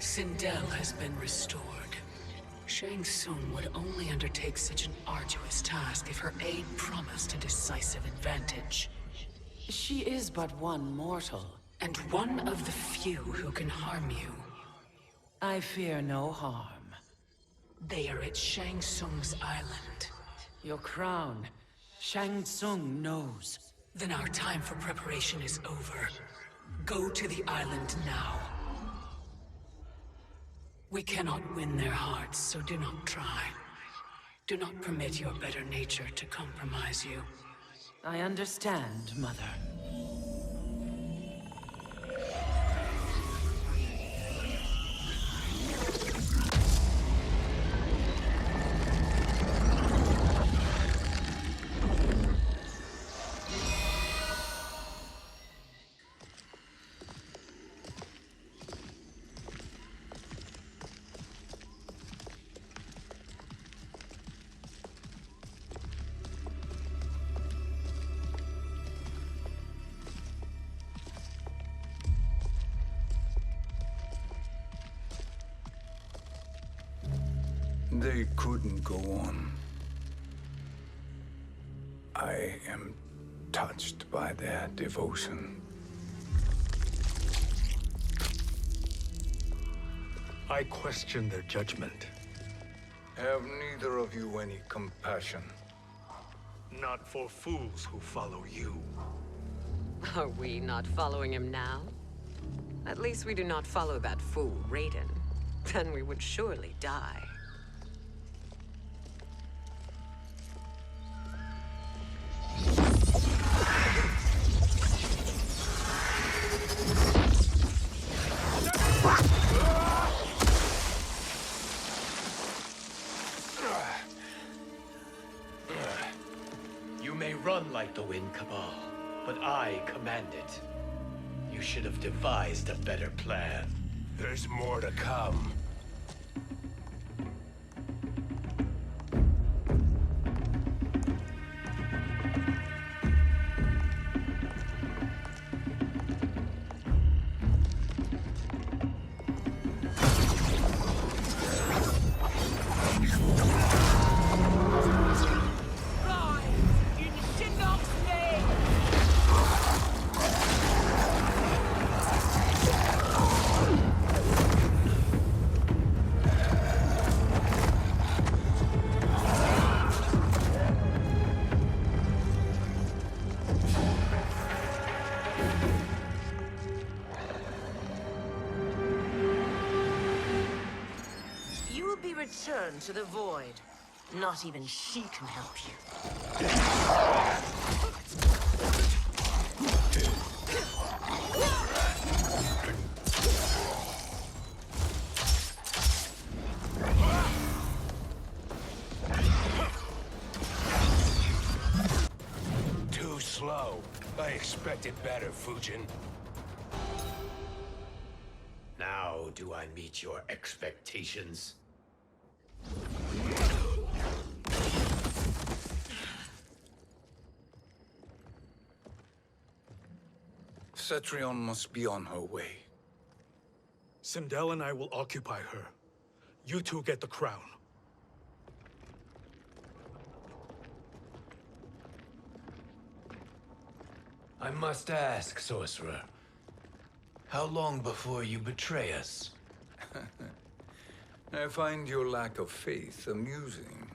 Sindel has been restored. Shang Tsung would only undertake such an arduous task if her aid promised a decisive advantage. She is but one mortal. And one of the few who can harm you. I fear no harm. They are at Shang Tsung's island. Your crown. Shang Tsung knows. Then our time for preparation is over. Go to the island now. We cannot win their hearts, so do not try. Do not permit your better nature to compromise you. I understand, Mother. They couldn't go on. I am touched by their devotion. I question their judgment. Have neither of you any compassion? Not for fools who follow you. Are we not following him now? At least we do not follow that fool, Raiden. Then we would surely die. You may run like the Wind Cabal, but I command it. You should have devised a better plan. There's more to come. Return to the void. Not even she can help you. Too slow. I expected better, Fujin. Now do I meet your expectations? Cetrion must be on her way. Sindel and I will occupy her. You two get the crown. I must ask, sorcerer. How long before you betray us? I find your lack of faith amusing.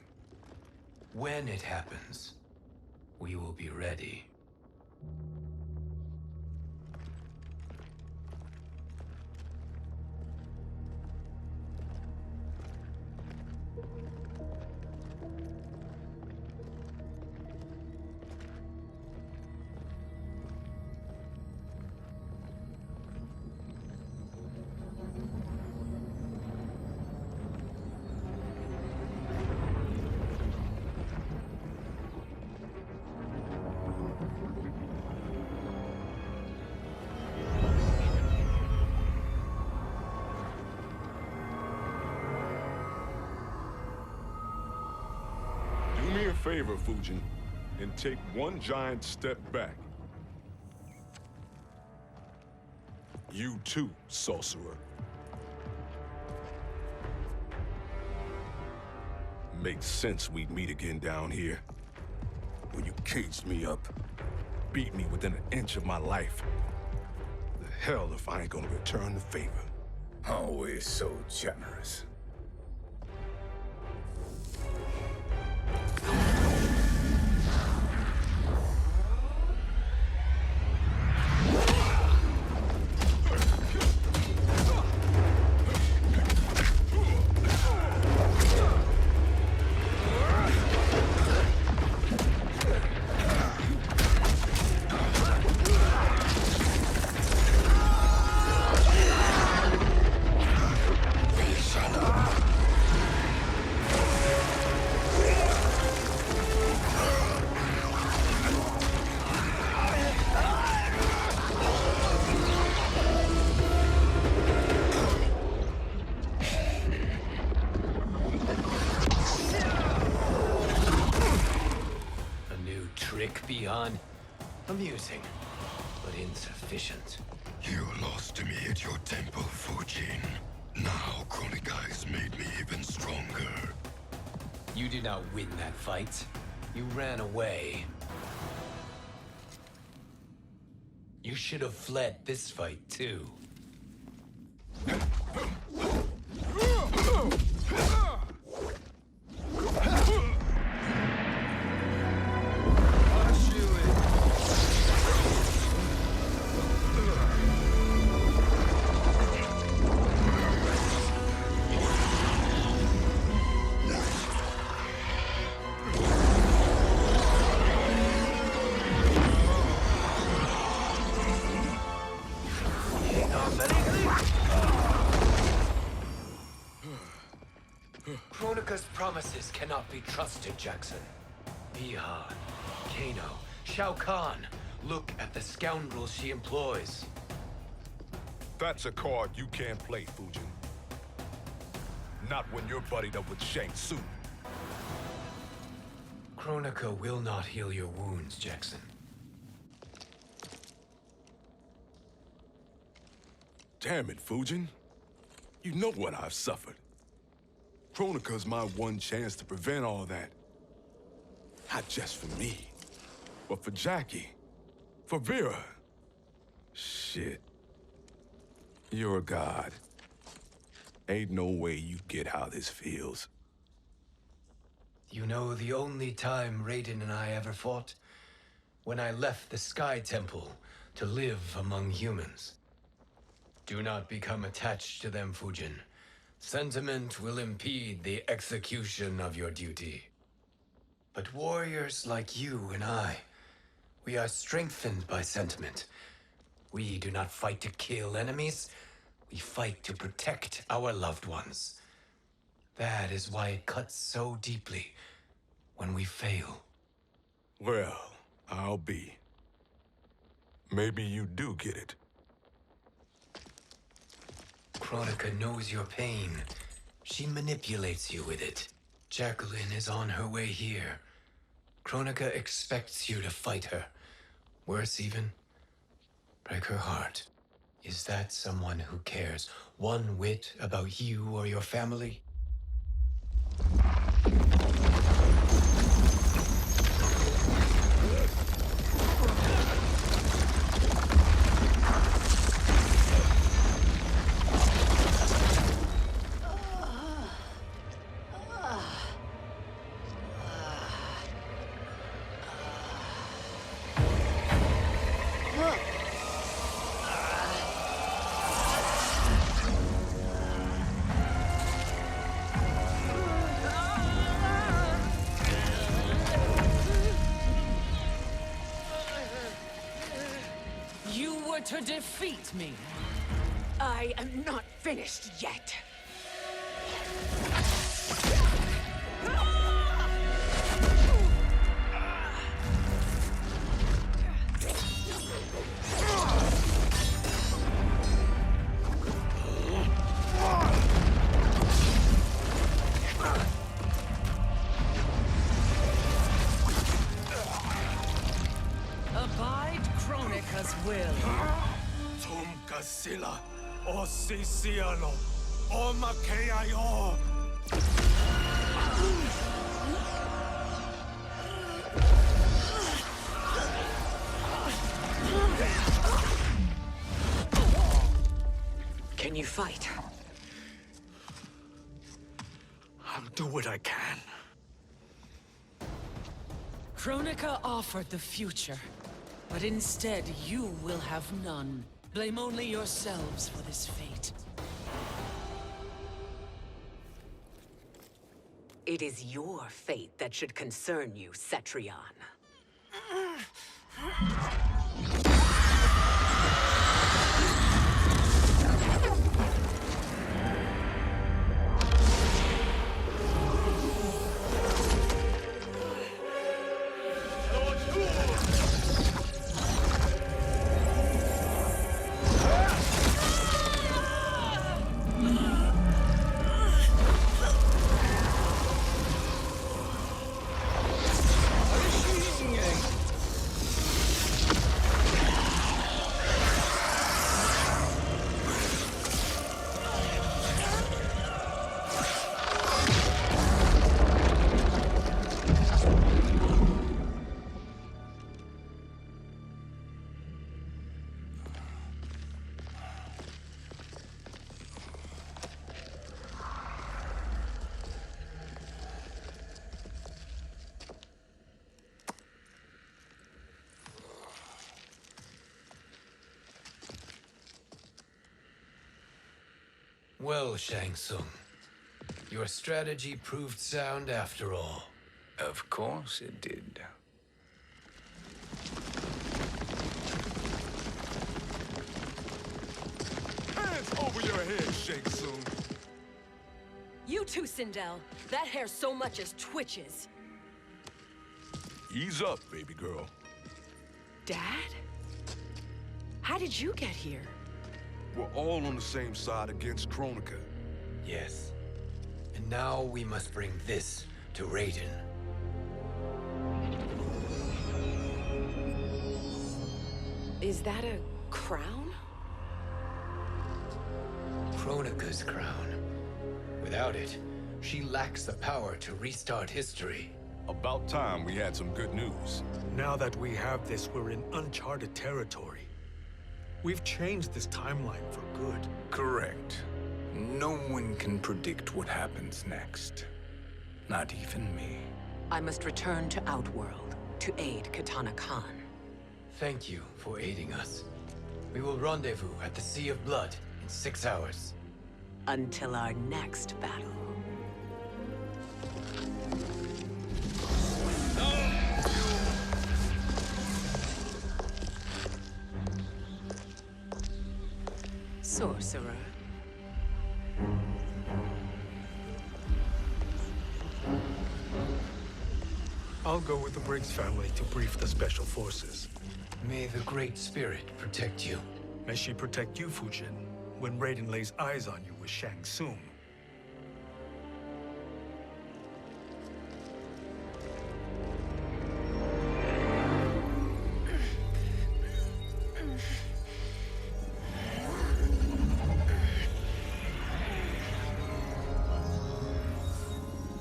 When it happens, we will be ready. Favor, Fujin, and take one giant step back. You too, sorcerer. Makes sense we'd meet again down here. When you caged me up, beat me within an inch of my life. The hell if I ain't gonna return the favor. Always so generous. Beyond amusing, but insufficient. You lost to me at your temple, Fujin. Now Kronika has made me even stronger. You did not win that fight. You ran away. You should have fled this fight, too. Kronika's promises cannot be trusted, Jackson. Bihan, Kano, Shao Kahn. Look at the scoundrels she employs. That's a card you can't play, Fujin. Not when you're buddied up with Shang Tsung. Kronika will not heal your wounds, Jackson. Damn it, Fujin. You know what I've suffered. Kronika's my one chance to prevent all that. Not just for me, but for Jackie, for Vera. Shit. You're a god. Ain't no way you get how this feels. You know the only time Raiden and I ever fought? When I left the Sky Temple to live among humans. Do not become attached to them, Fujin. Sentiment will impede the execution of your duty. But warriors like you and I, we are strengthened by sentiment. We do not fight to kill enemies. We fight to protect our loved ones. That is why it cuts so deeply when we fail. Well, I'll be. Maybe you do get it. Kronika knows your pain. She manipulates you with it. Jacqueline is on her way here. Kronika expects you to fight her. Worse even, break her heart. Is that someone who cares one whit about you or your family? To defeat me. I am not finished yet. Abide Kronika's will. Sila, o Sisiano, o Makeayo. Can you fight? I'll do what I can. Kronika offered the future, but instead you will have none. Blame only yourselves for this fate. It is your fate that should concern you, Cetrion. Well, Shang Tsung, your strategy proved sound after all. Of course it did. Hands over your head, Shang Tsung. You too, Sindel. That hair so much as twitches. Ease up, baby girl. Dad? How did you get here? We're all on the same side against Kronika. Yes. And now we must bring this to Raiden. Is that a crown? Kronika's crown. Without it, she lacks the power to restart history. About time we had some good news. Now that we have this, we're in uncharted territory. We've changed this timeline for good. Correct. No one can predict what happens next. Not even me. I must return to Outworld to aid Katana Khan. Thank you for aiding us. We will rendezvous at the Sea of Blood in 6 hours. Until our next battle. Sorcerer. I'll go with the Briggs family to brief the Special Forces. May the Great Spirit protect you. May she protect you, Fujin, when Raiden lays eyes on you with Shang Tsung.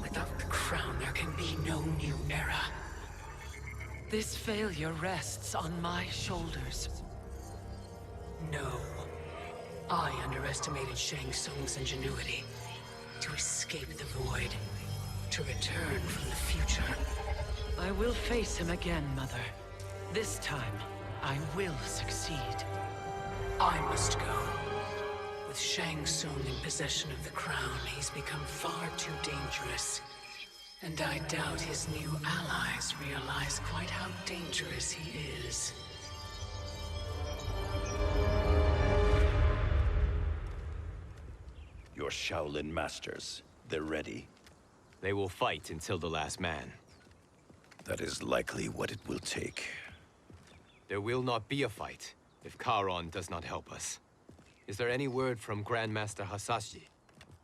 Without the crown, there can be no new era. This failure rests on my shoulders. No. I underestimated Shang Tsung's ingenuity. To escape the void. To return from the future. I will face him again, Mother. This time, I will succeed. I must go. With Shang Tsung in possession of the crown, he's become far too dangerous. And I doubt his new allies realize quite how dangerous he is. Your Shaolin masters, they're ready. They will fight until the last man. That is likely what it will take. There will not be a fight if Charon does not help us. Is there any word from Grandmaster Hasashi?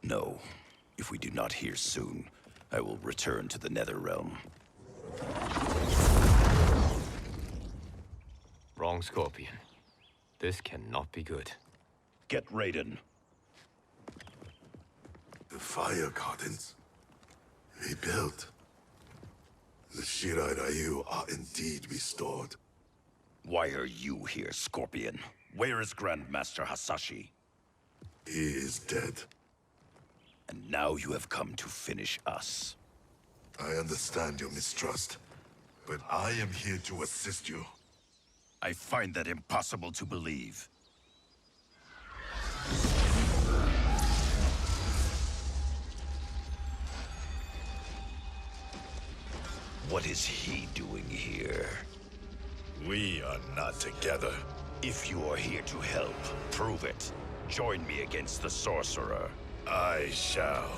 No. If we do not hear soon, I will return to the Netherrealm. Wrong, Scorpion. This cannot be good. Get Raiden. The fire gardens rebuilt. The Shirai Ryu are indeed restored. Why are you here, Scorpion? Where is Grandmaster Hasashi? He is dead. And now you have come to finish us. I understand your mistrust, but I am here to assist you. I find that impossible to believe. What is he doing here? We are not together. If you are here to help, prove it. Join me against the sorcerer. I shall.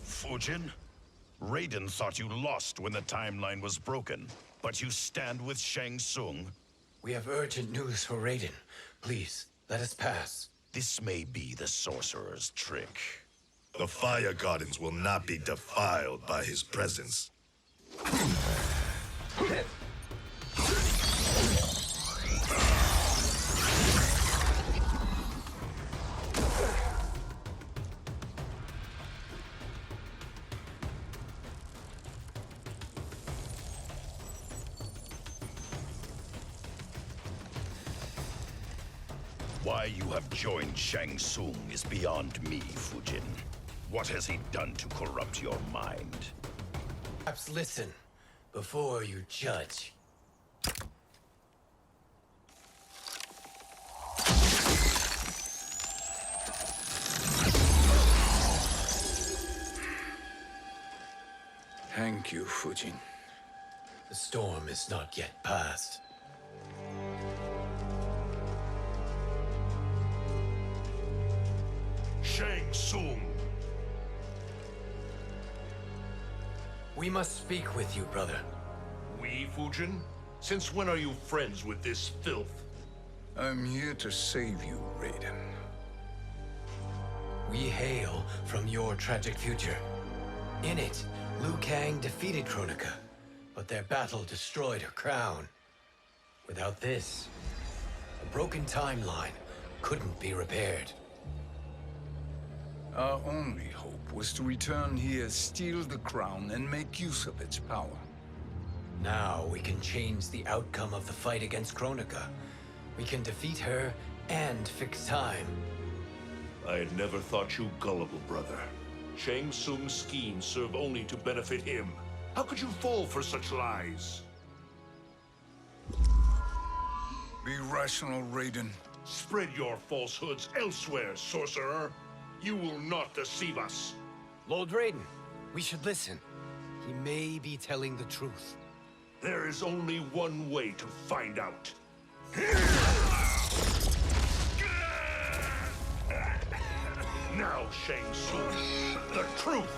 Fujin? Raiden thought you lost when the timeline was broken, but you stand with Shang Tsung. We have urgent news for Raiden. Please, let us pass. This may be the sorcerer's trick. The Fire Gardens will not be defiled by his presence. Why you have joined Shang Tsung is beyond me, Fujin. What has he done to corrupt your mind? Perhaps listen before you judge. Thank you, Fujin. The storm is not yet past. Shang Tsung! We must speak with you, brother. We, Fujin? Since when are you friends with this filth? I'm here to save you, Raiden. We hail from your tragic future. In it, Liu Kang defeated Kronika, but their battle destroyed her crown. Without this, a broken timeline couldn't be repaired. Our only hope was to return here, steal the crown, and make use of its power. Now we can change the outcome of the fight against Kronika. We can defeat her and fix time. I had never thought you gullible, brother. Shang Tsung's schemes serve only to benefit him. How could you fall for such lies? Be rational, Raiden. Spread your falsehoods elsewhere, sorcerer. You will not deceive us. Lord Raiden, we should listen. He may be telling the truth. There is only one way to find out. Now, Shang Tsung, the truth!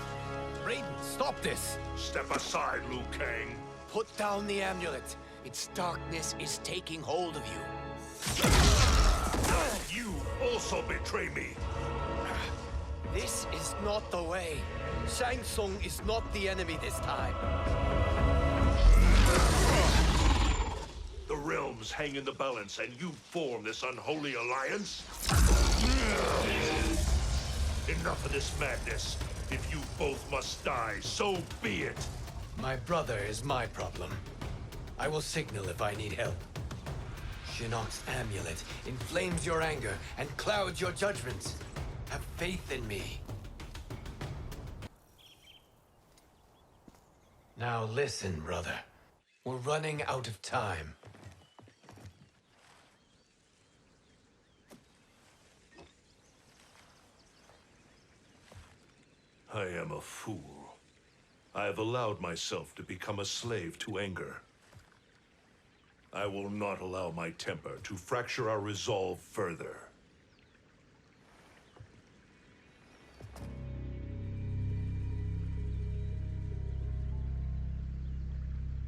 Raiden, stop this! Step aside, Liu Kang. Put down the amulet. Its darkness is taking hold of you. You also betray me. This is not the way. Shang Tsung is not the enemy this time. The realms hang in the balance, and you form this unholy alliance? Enough of this madness. If you both must die, so be it. My brother is my problem. I will signal if I need help. Shinnok's amulet inflames your anger and clouds your judgments. Have faith in me. Now listen, brother. We're running out of time. I am a fool. I have allowed myself to become a slave to anger. I will not allow my temper to fracture our resolve further.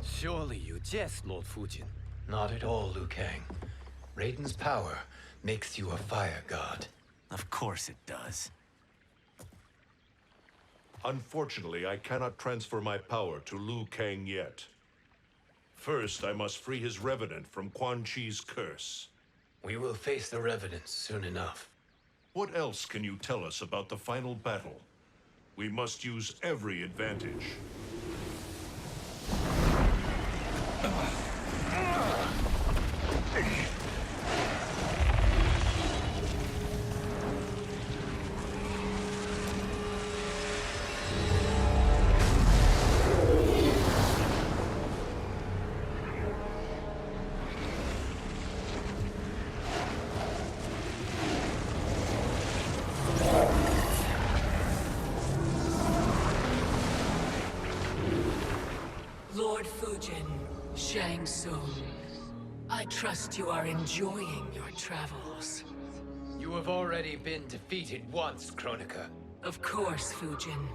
Surely you jest, Lord Fujin. Not at all, Liu Kang. Raiden's power makes you a fire god. Of course it does. Unfortunately, I cannot transfer my power to Liu Kang yet. First, I must free his revenant from Quan Chi's curse. We will face the revenants soon enough. What else can you tell us about the final battle? We must use every advantage. Lord Fujin, Shang Tsung, I trust you are enjoying your travels. You have already been defeated once, Kronika. Of course, Fujin.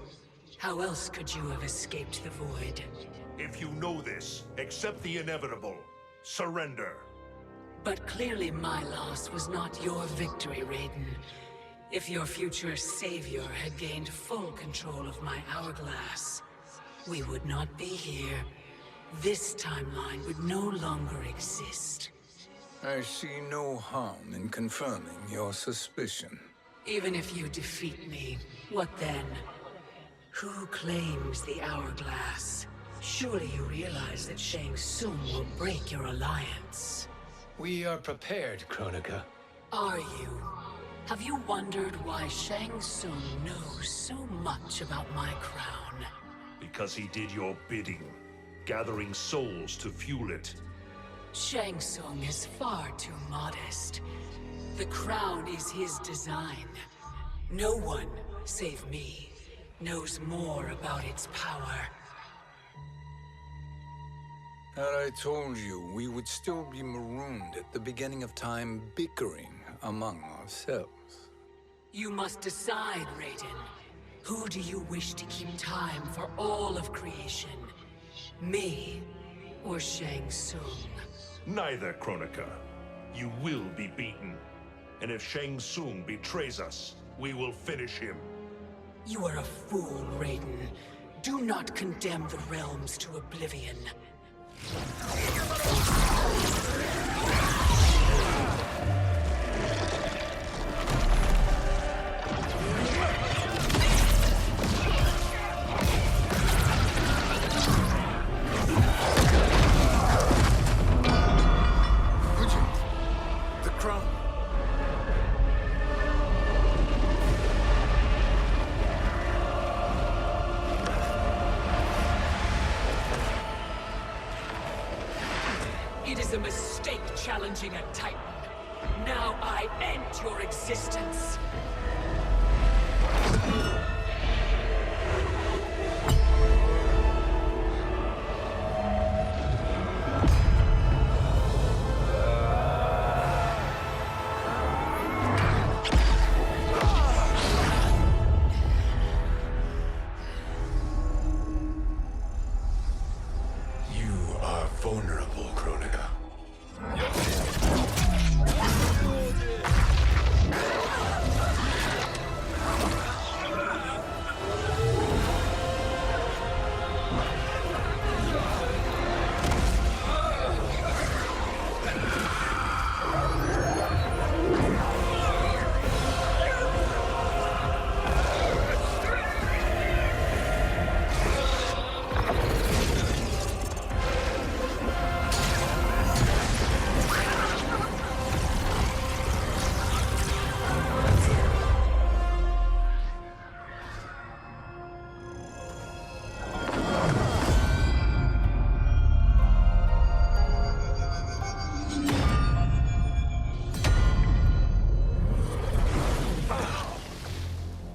How else could you have escaped the void? If you know this, accept the inevitable. Surrender. But clearly my loss was not your victory, Raiden. If your future savior had gained full control of my hourglass, we would not be here. This timeline would no longer exist. I see no harm in confirming your suspicion. Even if you defeat me, what then? Who claims the hourglass? Surely you realize that Shang Tsung will break your alliance. We are prepared, Kronika. Are you? Have you wondered why Shang Tsung knows so much about my crown? Because he did your bidding, gathering souls to fuel it. Shang Tsung is far too modest. The crown is his design. No one, save me, knows more about its power. Had I told you, we would still be marooned at the beginning of time, bickering among ourselves. You must decide, Raiden. Who do you wish to keep time for all of creation? Me or Shang Tsung? Neither, Kronika. You will be beaten. And if Shang Tsung betrays us, we will finish him. You are a fool, Raiden. Do not condemn the realms to oblivion. Fujin, the crown. It is a mistake challenging a Titan. Now I end your existence. You are vulnerable, Kronika.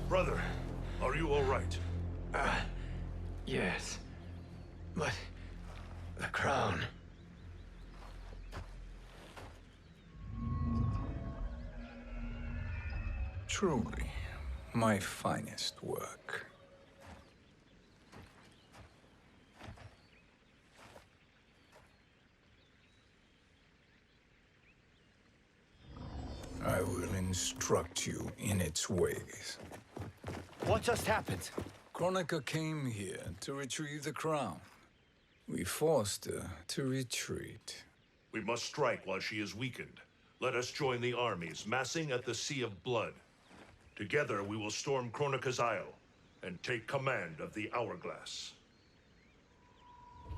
Brother, are you all right? Yes. But... the crown... Truly, my finest work. I will instruct you in its ways. What just happened? Kronika came here to retrieve the crown. We forced her to retreat. We must strike while she is weakened. Let us join the armies, massing at the Sea of Blood. Together we will storm Kronika's Isle. and take command of the Hourglass.